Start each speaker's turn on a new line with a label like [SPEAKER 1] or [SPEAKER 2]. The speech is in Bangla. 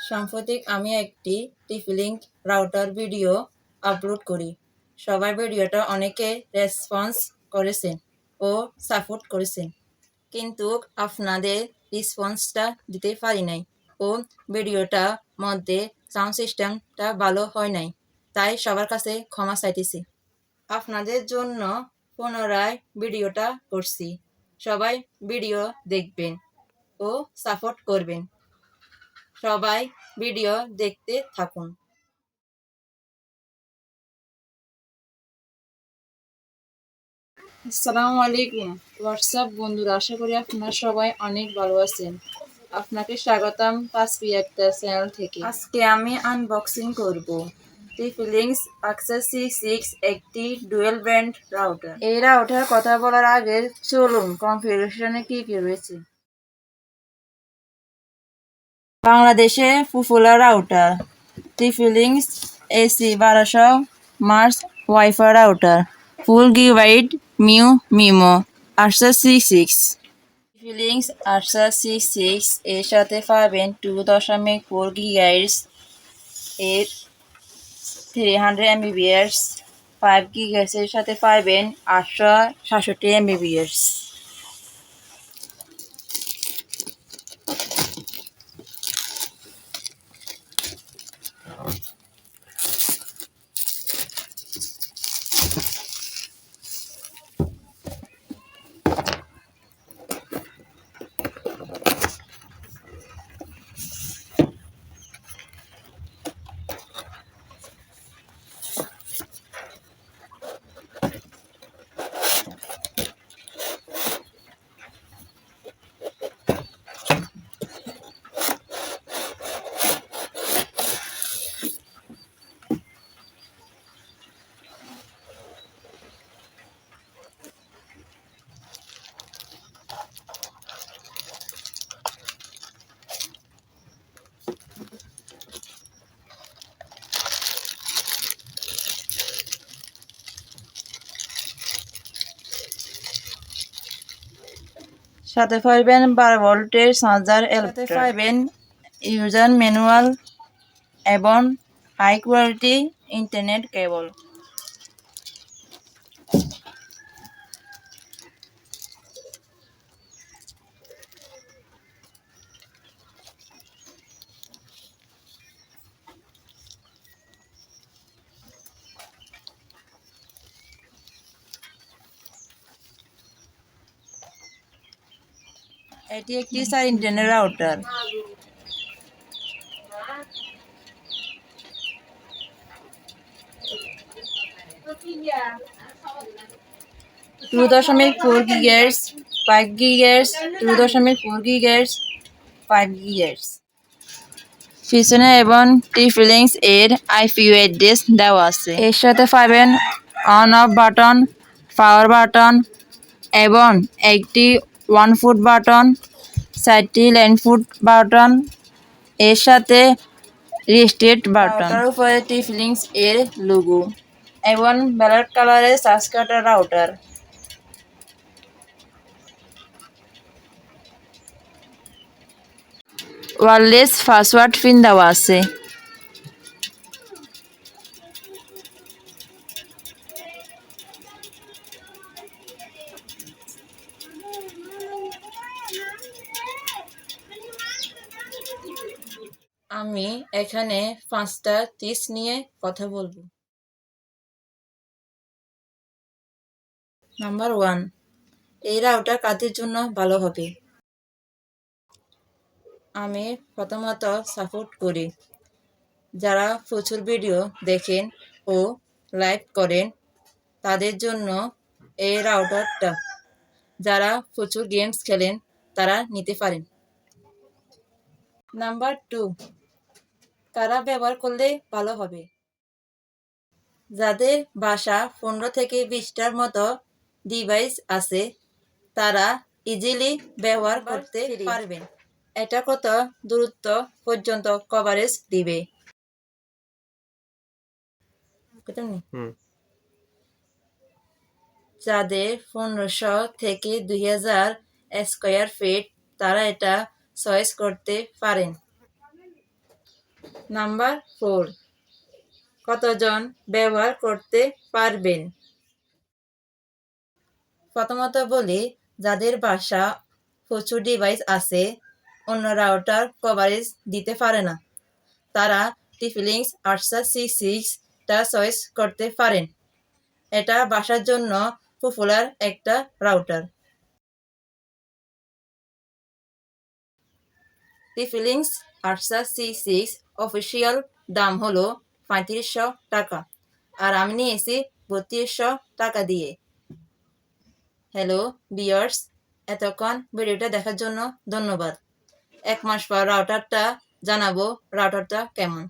[SPEAKER 1] সাম্প্রতিক আমি একটি TP-Link রাউটার ভিডিও আপলোড করি। সবাই ভিডিওটা অনেকে রেসপন্স করেছেন ও সাপোর্ট করেছেন, কিন্তু আপনাদের রেসপন্সটা দিতে পারি নাই ও ভিডিওটার মধ্যে সাউন্ড সিস্টেমটা ভালো হয় নাই, তাই সবার কাছে ক্ষমা চাইতেছি। আপনাদের জন্য পুনরায় ভিডিওটা করছি। সবাই ভিডিও দেখবেন ও সাপোর্ট করবেন। সবাই ভিডিও দেখতে থাকুন। আসসালামু আলাইকুম হোয়াটসঅ্যাপ বন্ধুরা, আশা করি আপনারা সবাই অনেক ভালো আছেন। আপনাকে স্বাগতম পাঁচপি একটা চ্যানেল থেকে। আজকে আমি আনবক্সিং করব TP-Link Archer C6 একটি ডুয়েল ব্যান্ড রাউটার। এই রাউটার কথা বলার আগে চলুন কনফিগারেশনে কি রয়েছে। বাংলাদেশে পপুলার রাউটার TP-Link AC1200 মার্স wifi router, full gigabyte MIMO Archer C6। TP-Link Archer C6 এর সাথে পাবেন 2.4 GHz এর 300 Mbps, 5 GHz এর সাথে পাবেন 867 Mbps। সাথে পাইবেন 12 ভোল্টের চার্জার, সাথে পাইবেন ইউজার ম্যানুয়াল এবং হাই কোয়ালিটি ইন্টারনেট কেবল। এটি একটি 4 ইন্টারনেট রাউটার। টু দশমিক 4 GHz, 5 GHz, 2.4 GHz, 5 GHz। পিছনে এবং TP-Link এর IP অ্যাড্রেস দেওয়া আছে। এর সাথে পাবেন on of button, power button এবং একটি 1 ফুট বাটন, 4টি লাইন ফুট বাটন, এর সাথে রিস্টেট বাটন। তার উপরে TP-Link এর লোগো এবং ব্ল্যাক কালারের সার্চ কাটার রাউটার। ওয়্যারলেস পাসওয়ার্ড পিন দেওয়া আছে। আমি এখানে 5টা টিপস নিয়ে কথা বলবো। নাম্বার 1, এই রাউটার কাদের জন্য ভালো হবে। আমি প্রথমত সাপোর্ট করি যারা প্রচুর ভিডিও দেখেন ও লাইভ করেন, তাদের জন্য এই রাউটারটা। যারা প্রচুর গেমস খেলেন তারা নিতে পারেন। নাম্বার 2, কারা ব্যবহার করলে ভালো হবে। যাদের বাসা 15 থেকে 20টার মতো ডিভাইস আছে, তারা ইজিলি ব্যবহার করতে পারবেন। এটা কত দূরত্ব পর্যন্ত কভারেজ দিবে। যাদের 1500 থেকে 2000 স্কয়ার ফিট, তারা এটা চয়েস করতে পারেন। নাম্বার 4, কতজন ব্যবহার করতে পারবেন? প্রথমত বলি, যাদের বাসা প্রচুর ডিভাইস আছে, অন্য রাউটার কভারেজ দিতে পারে না, তারা TP-Link Archer C6টা চয়েস করতে পারেন। এটা বাসার জন্য পপুলার একটা router. TP-Link Archer C6 official দাম হলো 3500 টাকা, আর আমি নিয়েছি 3200 টাকা দিয়ে। হ্যালো ভিউয়ার্স, এতক্ষণ ভিডিওটা দেখার জন্য ধন্যবাদ। 1 মাস পর রাউটারটা জানাবো রাউটারটা কেমন।